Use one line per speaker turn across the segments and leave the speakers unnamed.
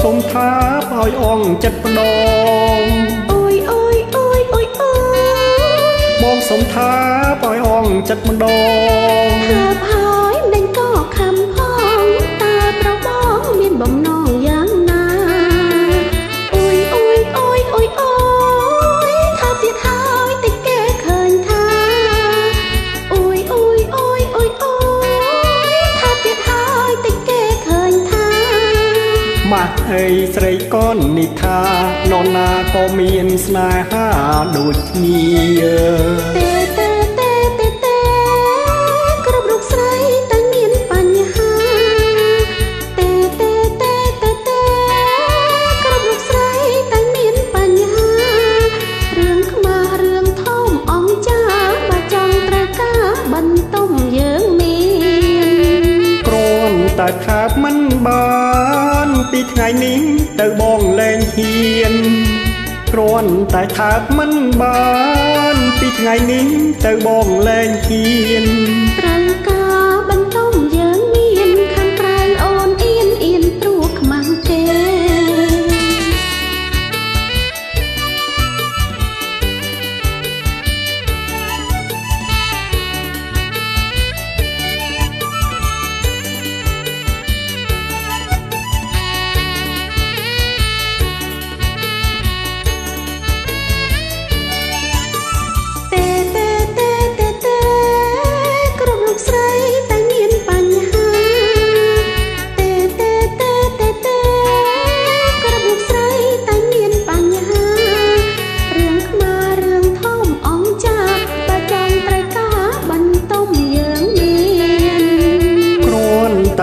សុំថាឲ្យអងចិត្តម្ដង
អូយអូយអូយអូយអូយ
បងសុំថាឲ្យអងចិត្តម្ដង
ថាហើយមិនក៏ខំផងតើប្របងមានបំណងយ៉ាងណាអូយអូយអូយអូយអូយថាទៀតហើយតិចគេឃើញថាអូយអូយអូយអូយអូយថាទៀតហើយតិចគេឃើញថា
ម៉ាក់អីស្រីកូននេះថានរណាក៏មានស្នេហាដូចគ្នា
ទេទេទេទេទេគ្រប់រូបស្រីតែមានបញ្ហាទេទេទេទេទេគ្រប់រូបស្រីតែមានបញ្ហារឿងខ្មាស់រឿងធំអង្គចាបើចង់ត្រូវការបន្ទុំយើងមាន
គ្រាន់តែខាបមិនបានពីថ្ងៃនេះទៅបងលែងហ៊ានគ្រាន់តែថាបមិនបានពីថ្ងៃនេះទៅបងលែងហ៊ាន
ត្រូវការបន្ទុំយើងមានខាងក្រៅអូនអៀនអៀនព្រោះខ្មាំងគេ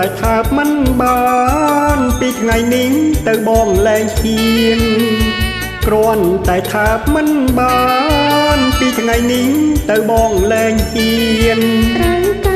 តែថាបមិនបានពីថ្ងៃនេះទៅបងលែងហ៊ានគ្រាន់តែថាបមិនបានពីថ្ងៃនេះទៅបងលែងហ៊ាន
ត្រូវការ